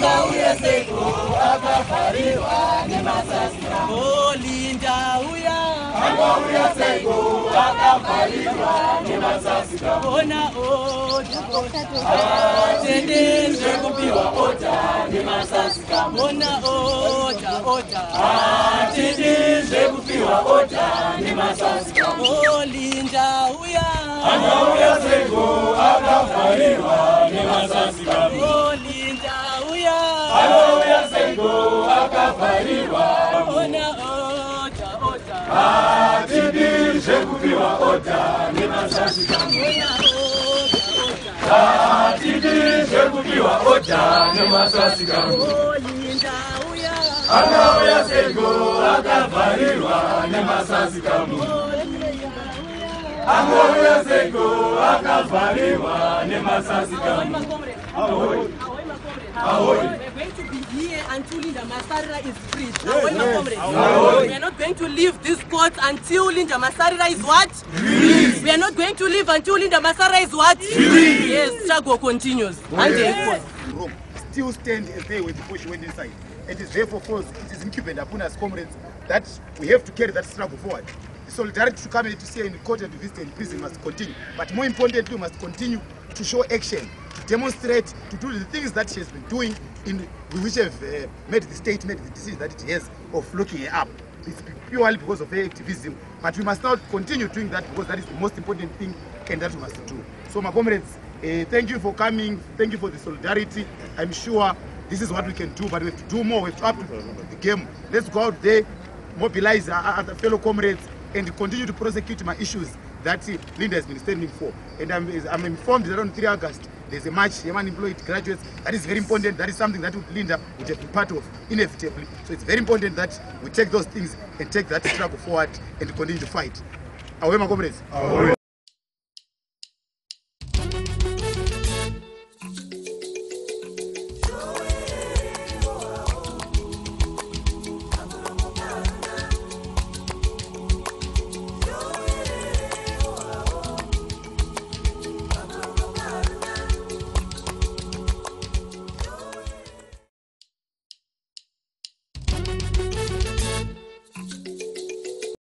angauya seko akavharirwa nemasasika. Oh, Linda uya angauya seko akavharirwa nemasasika. Ona atendezve kupiwa ota nemasasika. Ona atendezve kupiwa ota nemasasika. Oh, Linda uya angauya seko akavharirwa nemasasika. Oh, Linda uya angauya seko akavharirwa. Ona atendezve kupiwa ota nemasasika. Atendezve kupiwa ota nemasasika. Oh, Linda uya angauya seko akavharirwa nemasasika. Angauya seko akavharirwa nemasasika. We're going to be here until Linda Masarira is free. We are not going to leave this court until Linda Masarira is what? Free. We are not going to leave until Linda Masarira is what? Free. Yes, struggle continues. Rome still stand as they when the push went inside. It is therefore false. It is incumbent upon us, comrades, that we have to carry that struggle forward. The solidarity to come and to see in court and to visit in prison must continue. But more importantly, we must continue to show action, to demonstrate, to do the things that she has been doing, which have made the state make the decision that it has of locking her up. It's purely because of her activism. But we must now continue doing that because that is the most important thing and that we must do. So, my comrades, thank you for coming. Thank you for the solidarity. I'm sure this is what we can do, but we have to do more. We have to up the game. Let's go out there, mobilize our other fellow comrades, and continue to prosecute my issues that Linda has been standing for. And I'm informed that on 3 August, there's a march, young unemployed graduates. That is very important. That is something that Linda would have been part of, inevitably. So it's very important that we take those things and take that struggle forward and continue to fight. Away, my comrades.